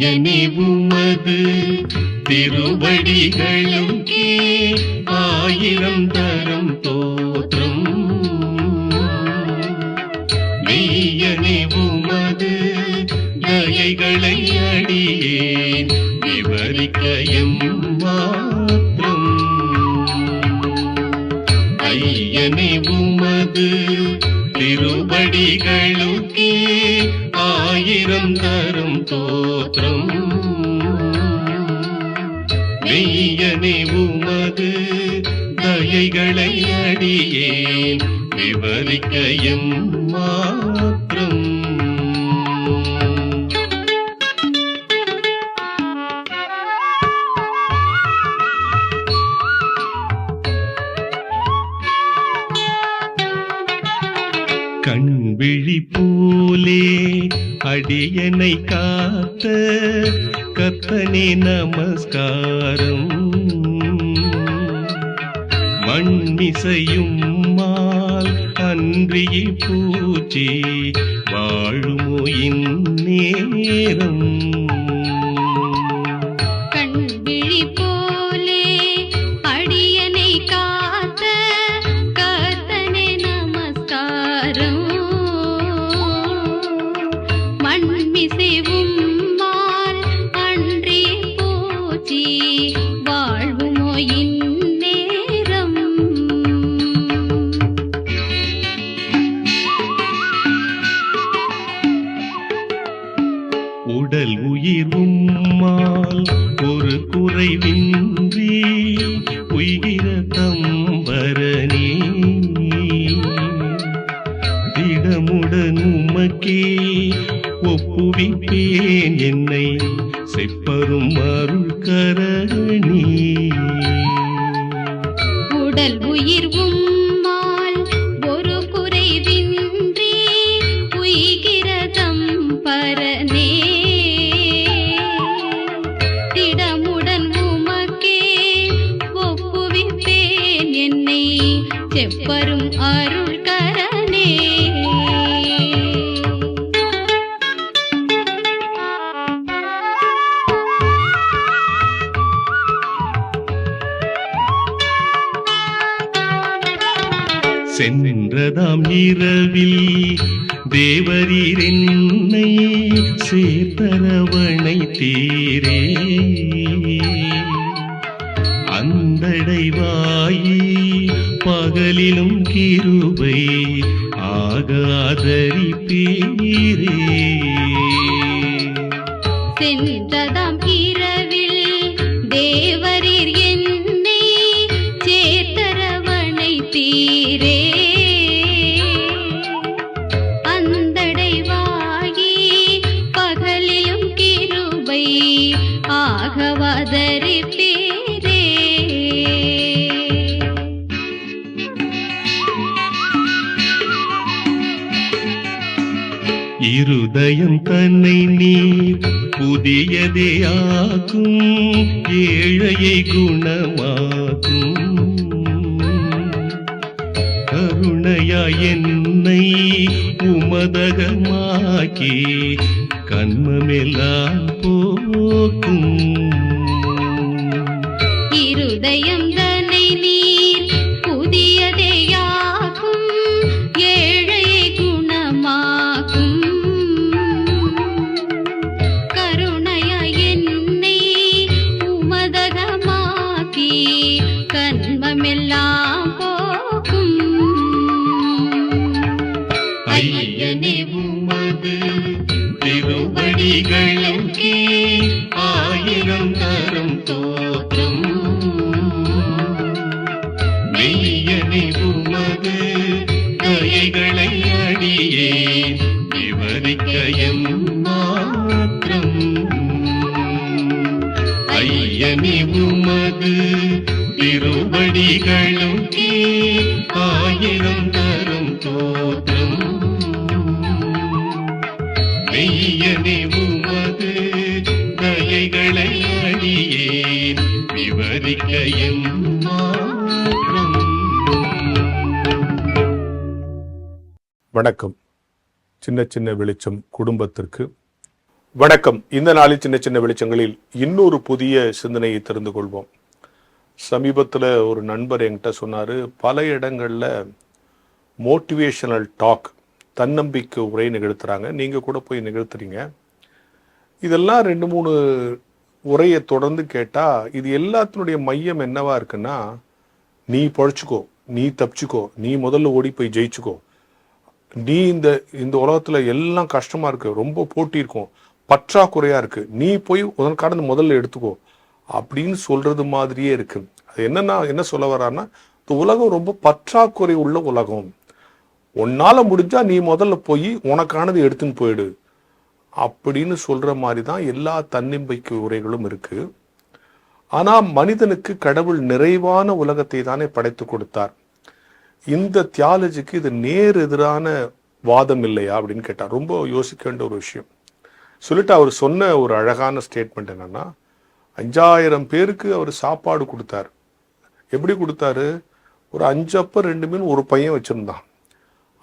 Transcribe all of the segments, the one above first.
ஐயனே உமது திருவடிகளுக்கே ஆயிரம் தரம் தோற்றம். மெய்யனே உமது தயைகளை அடியேன் விவரிக்க எம்மாத்திரம். ஐயனே உமது திருவடிகளுக்கே ஆயிரம் தரம் தோற்றம். மெய்யனே உமது தயைகளை அடியேன் விவரிக்க எம்மாத்திரம். கண்விழி போலே அடியனை காத்த கர்த்தனே நமஸ்காரம். மண்மிசையும் மால் அன்றியே பூச்சி வாழுமோ இந்நேரம். கண்விழி போலே அடியனை காத்த கர்த்தனே நமஸ்காரம். மண்மிசைவும் மால் அன்றியே பூச்சி வாழ்வுமோ இந்நேரம். உடல் உயிர் உம்மால் ஒரு குறைவின்றி உயிர தம்பரனே. திடமுடன் உமக்கே ஒப்புவிப்பேன் என்னை செப்பரும் அருள் கரணி. உடல் உயிர் உம்மால் ஒரு குறைவின்றி உய்கிறதம் பரனே. திடமுடன் உமக்கே ஒப்புவிப்பேன் என்னை செப்பரும் அருள் கரணே. சென்றதாம் இரவில் தேவரீர் என்னை சேர்த்தரவணை தீரே. அந்தடைவாயி பகலிலும் கிருபை ஆகாதரிப்பீரே. சென்றதாம் இரவில் தேவரீர் என்னை சேர்த்தரவணை தீரே. அந்தடைவாகி பகலிலும் கிருபை ஆகவதரிப்பீரே. இருதயம் தன்னை நீர் புதியதே ஆக்கும், ஏழையை குணமாக்கும். கருணையாய் என்னை உமதகமாக்கி கண்மமெல்லாம் போக்கும். இருதயம் தன்னை நீர் புதியதையாக்கும், ஏழையை குணமாக்கும். கருணையாய் என்னை உமதகமாக்கி கண்மமெல்லாம் போக்கும். ஐயனே உமது திருவடிகளுக்கே ஆயிரம் தரம் தோற்றம். மெய்யனே உமது தயைகளை அடியேன் விவரிக்க எம்மாத்திரம். ஐயனே உமது திருவடிகளுக்கே ஆயிரம் தரம் தோற்றம். மெய்யனே உமது தயைகளை அடியேன் விவரிக்க எம்மாத்திரம். வணக்கம். சின்ன சின்ன வெளிச்சம் குடும்பத்திற்கு வணக்கம். இந்த நாளில் சின்ன சின்ன வெளிச்சங்களில் இன்னொரு புதிய சிந்தனையை தெரிந்து கொள்வோம். சமீபத்தில் ஒரு நண்பர் என்கிட்ட சொன்னார், பல இடங்களில் மோட்டிவேஷனல் டாக், தன்னம்பிக்கை உரை நிகழ்த்துறாங்க, நீங்கள் கூட போய் நிகழ்த்துறீங்க. இதெல்லாம் 2-3 உரையை தொடர்ந்து கேட்டால் இது எல்லாத்தினுடைய மையம் என்னவா இருக்குன்னா, நீ பழிச்சுக்கோ, நீ தப்பிச்சுக்கோ, நீ முதல்ல ஓடி போய் ஜெயிச்சுக்கோ, நீ இந்த உலகத்தில் எல்லாம் கஷ்டமாக இருக்குது, ரொம்ப போட்டி இருக்கும், பற்றாக்குறையாக இருக்குது, நீ போய் உனக்கான முதல்ல எடுத்துக்கோ அப்படின்னு சொல்கிறது மாதிரியே இருக்குது. அது என்ன சொல்ல வர்றாருன்னா, இந்த உலகம் ரொம்ப பற்றாக்குறை உள்ள உலகம், உன்னால் முடிஞ்சால் நீ முதல்ல போய் உனக்கானது எடுத்துன்னு போயிடு அப்படின்னு சொல்கிற மாதிரி தான் எல்லா தன்னம்பிக்கை உரைகளும் இருக்குது. ஆனால் மனிதனுக்கு கடவுள் நிறைவான உலகத்தை தானே படைத்து கொடுத்தார். இந்த தியாலஜிக்கு இது நேர் எதிரான வாதம் இல்லையா அப்படின்னு கேட்டார். ரொம்ப யோசிக்க வேண்டிய ஒரு விஷயம். சொல்லிட்டு அவர் சொன்ன ஒரு அழகான ஸ்டேட்மெண்ட் என்னன்னா, 5000 பேருக்கு அவர் சாப்பாடு கொடுத்தார். எப்படி கொடுத்தாரு? ஒரு 5 அப்பம் 2 மீன் ஒரு பையன் வச்சிருந்தான்.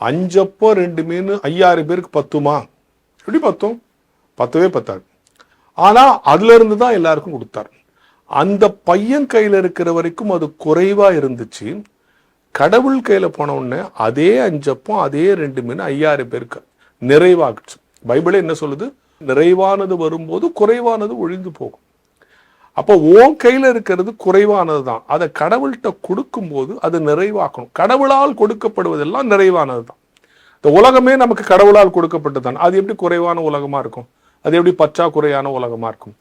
5 அப்பம் 2 மீன் 5000 பேருக்கு பத்துமா? எப்படி பத்தும்? பத்தவே பத்தாது. ஆனா அதுல இருந்து தான் எல்லாருக்கும் கொடுத்தார். அந்த பையன் கையில இருக்கிற வரைக்கும் அது குறைவா இருந்துச்சு. கடவுள் கையில போன உடனே அதே 5 அப்பம் அதே 2 மீன் 5000 பேருக்கு நிறைவாகுச்சு. பைபிளே என்ன சொல்லுது? நிறைவானது வரும்போது குறைவானது ஒழிந்து போகும். அப்போ உன் கையில இருக்கிறது குறைவானது தான், அதை கடவுள்கிட்ட கொடுக்கும்போது அது நிறைவாக்கணும். கடவுளால் கொடுக்கப்படுவதெல்லாம் நிறைவானது தான். இந்த உலகமே நமக்கு கடவுளால் கொடுக்கப்பட்டதுதான். அது எப்படி குறைவான உலகமா இருக்கும்? அது எப்படி பற்றாக்குறையான உலகமா இருக்கும்?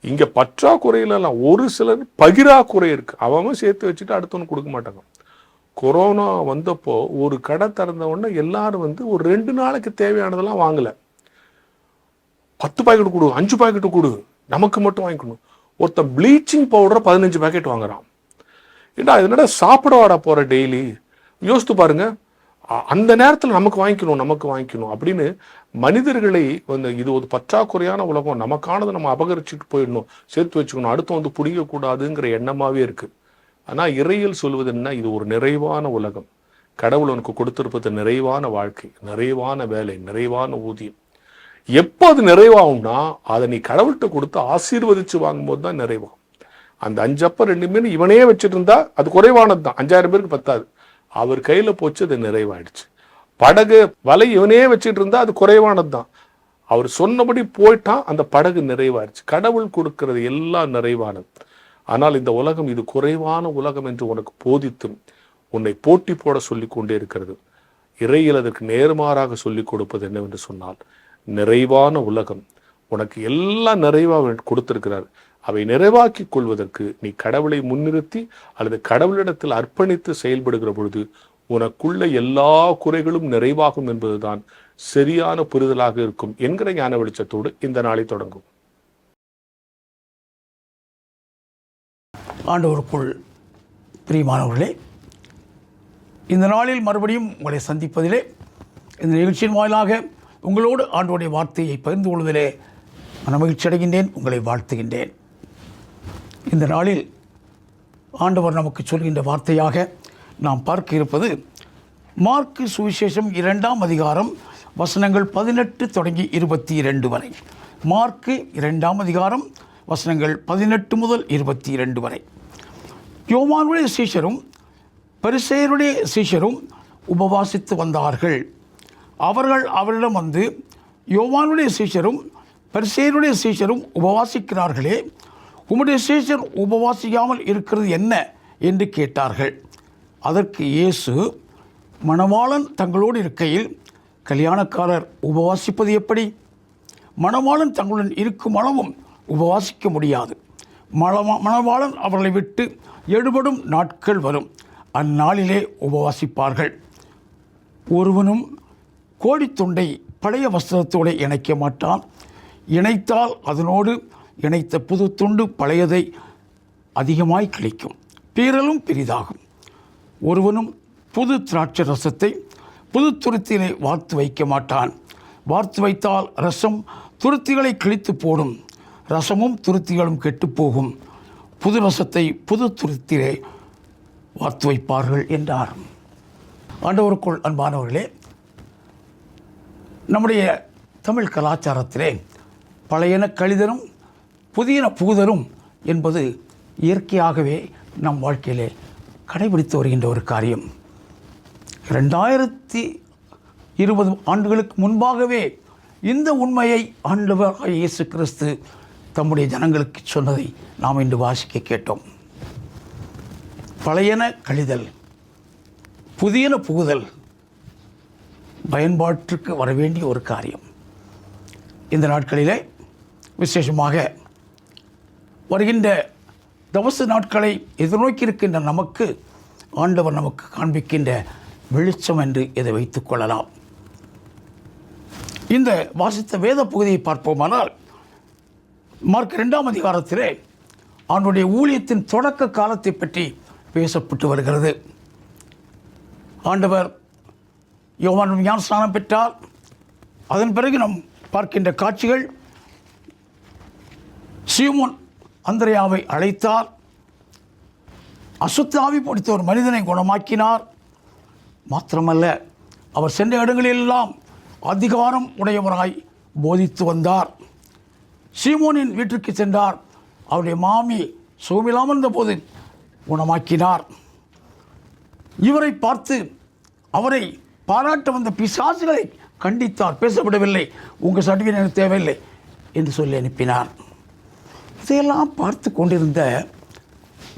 இங்க பற்றாக்குறையிலாம் ஒரு சிலர் பகிராக்குறை இருக்கு. அவன் சேர்த்து வச்சுட்டு அடுத்தவனு கொடுக்க மாட்டாங்க. கொரோனா வந்தப்போ ஒரு கடை திறந்த உடனே எல்லாரும் ஒரு 2 நாளைக்கு தேவையானதெல்லாம் வாங்கல. 10 பாக்கெட் கொடு, 5 பாக்கெட் கொடு, நமக்கு மட்டும் வாங்கிக்கணும். ஒருத்தன் ப்ளீச்சிங் பவுடரை 15 பாக்கெட் வாங்குறான். ஏன்னா இதனோட சாப்பிட வாடா போற டெய்லி. யோசித்து பாருங்க. அந்த நேரத்தில் நமக்கு வாங்கிக்கணும் அப்படின்னு மனிதர்களை இது ஒரு பற்றாக்குறையான உலகம், நமக்கானதை நம்ம அபகரிச்சுட்டு போயிடணும், சேர்த்து வச்சுக்கணும், அடுத்து பிடிக்கக்கூடாதுங்கிற எண்ணமாவே இருக்கு. ஆனா இறையியல் சொல்வது என்ன? இது ஒரு நிறைவான உலகம். கடவுள் உனக்கு கொடுத்திருப்பது நிறைவான வாழ்க்கை, நிறைவான வேலை, நிறைவான ஊதியம். எப்போ அது நிறைவாகும்னா, அதை நீ கடவுள்கிட்ட கொடுத்து ஆசீர்வதிச்சு வாங்கும்போது தான் நிறைவாகும். அந்த 5 அப்பம் 2 மீன் இவனே வச்சுட்டு இருந்தா அது குறைவானது தான், 5000 பேருக்கு பத்தாது. அவர் கையில போச்சு, அது நிறைவாயிடுச்சு. படகு வலை இவனே வச்சுட்டு இருந்தா அது குறைவானது தான். அவர் சொன்னபடி போயிட்டான், அந்த படகு நிறைவாயிடுச்சு. கடவுள் கொடுக்கிறது எல்லாம் நிறைவானது. ஆனால் இந்த உலகம் இது குறைவான உலகம் என்று உனக்கு போதித்தும் உன்னை போட்டி போட சொல்லி கொண்டே இருக்கிறது. இறையில் அதற்கு நேர்மாறாக சொல்லிக் கொடுப்பது என்னவென்று சொன்னால், நிறைவான உலகம் உனக்கு எல்லாம் நிறைவாக கொடுத்திருக்கிறார். அவை நிறைவாக்கி கொள்வதற்கு நீ கடவுளை முன்னிறுத்தி அல்லது கடவுளிடத்தில் அர்ப்பணித்து செயல்படுகிற பொழுது உனக்குள்ள எல்லா குறைகளும் நிறைவாகும் என்பதுதான் சரியான புரிதலாக இருக்கும் என்கிற ஞான வெளிச்சத்தோடு இந்த நாளை தொடங்கும். ஆண்டவருக்குள் பிரியமானவர்களே, இந்த நாளில் மறுபடியும் உங்களை சந்திப்பதிலே, இந்த நிகழ்ச்சியின் வாயிலாக உங்களோடு ஆண்டவருடைய வார்த்தையை பகிர்ந்து கொள்வதிலே மனமகிழ்ச்சி அடைகின்றேன், உங்களை வாழ்த்துகின்றேன். இந்த நாளில் ஆண்டவர் நமக்கு சொல்கின்ற வார்த்தையாக நாம் பார்க்க இருப்பது மார்க்கு சுவிசேஷம் 2ஆம் அதிகாரம் வசனங்கள் 18 தொடங்கி 22 வரை. மார்க்கு 2ஆம் அதிகாரம் வசனங்கள் 18 முதல் 22 வரை. யோவானுடைய சீஷரும் பரிசேயருடைய சீஷரும் உபவாசித்து வந்தார்கள். அவர்கள் அவரிடம் வந்து, யோவானுடைய சீஷரும் பரிசேயருடைய சீஷரும் உபவாசிக்கிறார்களே, உம்முடைய சீஷர் உபவாசிக்காமல் இருக்கிறது என்ன என்று கேட்டார்கள். அதற்கு இயேசு, மணவாளன் தங்களோடு இருக்கையில் கல்யாணக்காரர் உபவாசிப்பது எப்படி? மணவாளன் தங்களுடன் இருக்கும் அளவும் உபவாசிக்க முடியாது. மணவாளன் அவர்களை விட்டு எடுபடும் நாட்கள் வரும், அந்நாளிலே உபவாசிப்பார்கள். ஒருவனும் கோடித்துண்டை பழைய வஸ்திரத்தோடு இணைக்க மாட்டான். இணைத்தால் அதனோடு இணைத்த புது துண்டு பழையதை அதிகமாய் கிழிக்கும், பீறலும் பெரிதாகும். ஒருவனும் புது திராட்சை ரசத்தை புது துருத்தியிலே வார்த்து வைக்க மாட்டான். வார்த்து வைத்தால் ரசம் துருத்திகளை கிழித்து போடும், ரசமும் துருத்திகளும் கெட்டுப்போகும். புது ரசத்தை புது துருத்திலே வார்த்து வைப்பார்கள் என்றார். ஆண்டவருக்குள் அன்பானவர்களே, நம்முடைய தமிழ் கலாச்சாரத்திலே பழையன கழிதலும் புதியன புகுதலும் என்பது இயற்கையாகவே நம் வாழ்க்கையிலே கடைபிடித்து வருகின்ற ஒரு காரியம். 2020 ஆண்டுகளுக்கு முன்பாகவே இந்த உண்மையை ஆண்டவராகிய இயேசு கிறிஸ்து தம்முடைய ஜனங்களுக்கு சொன்னதை நாம் இன்று வாசிக்க கேட்டோம். பழையன கழிதல், புதியன புகுதல் பயன்பாட்டிற்கு வரவேண்டிய ஒரு காரியம். இந்த நாட்களிலே விசேஷமாக வருகின்ற தவச நாட்களை எதிர்நோக்கி இருக்கின்ற நமக்கு ஆண்டவர் நமக்கு காண்பிக்கின்ற வெளிச்சம் என்று இதை வைத்துக் கொள்ளலாம். இந்த வாசித்த வேத பகுதியை பார்ப்போமானால், மார்க் 2ஆம் அதிகாரத்திலே அவனுடைய ஊழியத்தின் தொடக்க காலத்தை பற்றி பேசப்பட்டு வருகிறது. ஆண்டவர் யோவான் ஞானஸ்நானம் பெற்றார். அதன் பிறகு நாம் பார்க்கின்ற காட்சிகள், சீமோன் அந்திரேயாவை அழைத்தார், அசுத்த ஆவி பிடித்த ஒரு மனிதனை குணமாக்கினார். மாத்திரமல்ல, அவர் சென்ற இடங்களிலெல்லாம் அதிகாரம் உடையவராய் போதித்து வந்தார். சீமோனின் வீட்டிற்கு சென்றார். அவருடைய மாமி சுகமில்லாமல் இருந்தபோது குணமாக்கினார். இவரை பார்த்து அவரை பாராட்ட வந்த பிசாசுகளை கண்டித்தார். பேசப்படவில்லை, உங்கள் சர்டிஃபிகேட் எனக்கு தேவையில்லை என்று சொல்லி அனுப்பினார். இதையெல்லாம் பார்த்து கொண்டிருந்த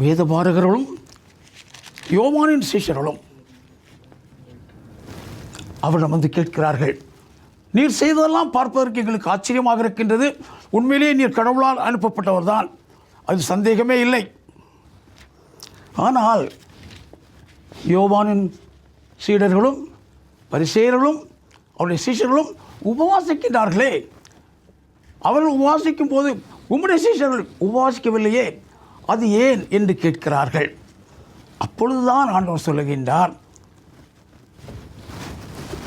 வேதபாரகர்களும் யோவானின் சீஷர்களும் அவரிடம் வந்து கேட்கிறார்கள், நீர் செய்ததெல்லாம் பார்ப்பதற்கு எங்களுக்கு ஆச்சரியமாக இருக்கின்றது. உண்மையிலேயே நீர் கடவுளால் அனுப்பப்பட்டவர் தான், அது சந்தேகமே இல்லை. ஆனால் யோவானின் சீடர்களும் பரிசேயர்களும் அவருடைய சீஷர்களும் உபவாசிக்கின்றார்களே, அவர்கள் உபவாசிக்கும் போது உம்முடைய சீஷர்கள் உபவாசிக்கவில்லையே, அது ஏன் என்று கேட்கிறார்கள். அப்பொழுதுதான் ஆண்டவர் சொல்லுகின்றார்,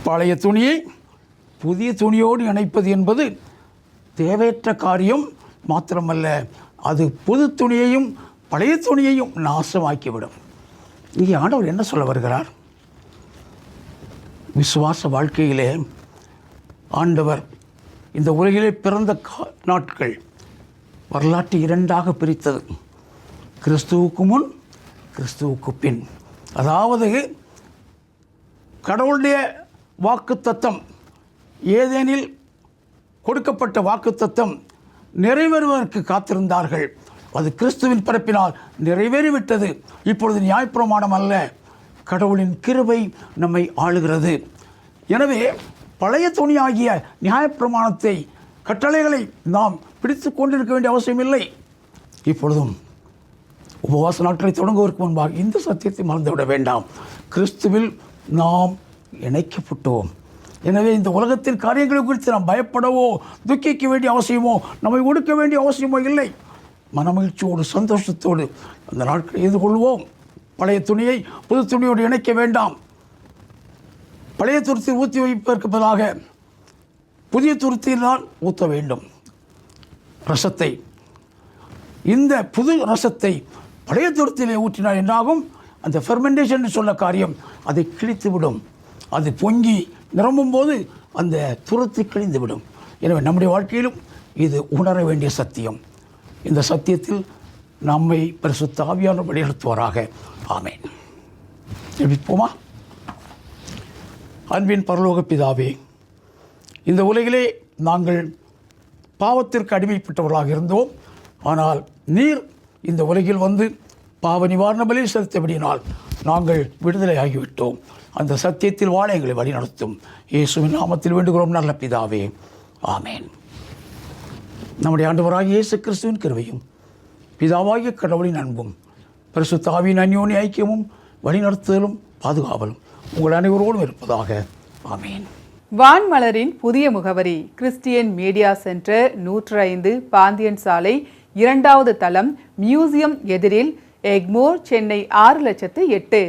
பழைய துணியை புதிய துணியோடு இணைப்பது என்பது தேவையற்ற காரியம். மாத்திரமல்ல, அது புது துணியையும் பழைய துணியையும் நாசமாக்கிவிடும். இங்கே ஆண்டவர் என்ன சொல்ல வருகிறார்? விசுவாச வாழ்க்கையிலே ஆண்டவர் இந்த உலகிலே பிறந்த நாட்கள் வரலாற்று இரண்டாக பிரித்தது. கிறிஸ்துவுக்கு முன், கிறிஸ்துவுக்கு பின். அதாவது கடவுளுடைய வாக்குத்தத்தம், ஏதேனில் கொடுக்கப்பட்ட வாக்குத்தத்தம் நிறைவேறுவதற்கு காத்திருந்தார்கள். அது கிறிஸ்துவின் பிறப்பினால் நிறைவேறிவிட்டது. இப்பொழுது நியாயப்பிரமாணம் அல்ல, கடவுளின் கிருபை நம்மை ஆளுகிறது. எனவே பழைய துணியாகிய நியாயப்பிரமாணத்தை, கட்டளைகளை நாம் பிடித்து கொண்டிருக்க வேண்டிய அவசியமில்லை. இப்பொழுதும் உபவாச நாட்களை தொடங்குவதற்கு முன்பாக இந்த சத்தியத்தை மறந்துவிட வேண்டாம். கிறிஸ்துவில் நாம் இணைக்கப்பட்டோம். எனவே இந்த உலகத்தின் காரியங்களை குறித்து நாம் பயப்படவோ துக்கிக்க வேண்டிய அவசியமோ நம்மை ஒடுக்க வேண்டிய அவசியமோ இல்லை. மனமகிழ்ச்சியோடு சந்தோஷத்தோடு அந்த நாட்களை எதிர்கொள்வோம். பழைய துணியை புது துணியோடு இணைக்க வேண்டாம். பழைய துருத்தில் ஊற்றி வைப்பதற்கு பதிலாக புதிய துருத்தியினால் ஊற்ற வேண்டும் ரசத்தை. இந்த புது ரசத்தை பழைய துருத்திலே ஊற்றினால் என்னாகும்? அந்த ஃபெர்மெண்டேஷன் சொல்ல காரியம் அதை கிழித்துவிடும். அது பொங்கி நிரம்பும் போது அந்த துருத்தி கிழிந்துவிடும். எனவே நம்முடைய வாழ்க்கையிலும் இது உணர வேண்டிய சத்தியம். இந்த சத்தியத்தில் நம்மை பரிசுத்த ஆவியானவர் வழிநடத்துவாராக. ஆமென். ஜெபிப்போமா? அன்பின் பரலோக பிதாவே, இந்த உலகிலே நாங்கள் பாவத்திற்கு அடிமைப்பட்டவர்களாக இருந்தோம். ஆனால் நீர் இந்த உலகில் வந்து பாவ நிவாரண பலி செலுத்தபடியினால் நாங்கள் விடுதலை ஆகிவிட்டோம். அந்த சத்தியத்தில் வாழ எங்களை வழிநடத்தும். இயேசுவின் நாமத்தில் வேண்டுகிறோம் நல்ல பிதாவே. ஆமென். நம்முடைய ஆண்டவராகிய இயேசு கிறிஸ்துவின் கிருபையும் பிதாவாகிய கடவுளின் அன்பும் பரிசுத்த ஆவியின் அந்யோன்ய ஐக்கியமும் வழிநடத்துதலும் பாதுகாவலும் உங்கள் அனைவரோடும் இருப்பதாக. ஆமென். வான்மலரின் புதிய முகவரி: கிறிஸ்டியன் மீடியா சென்டர், 105 பாந்தியன் சாலை, 2வது தளம், மியூசியம் எதிரில், எக்மோர், சென்னை 6,00,008.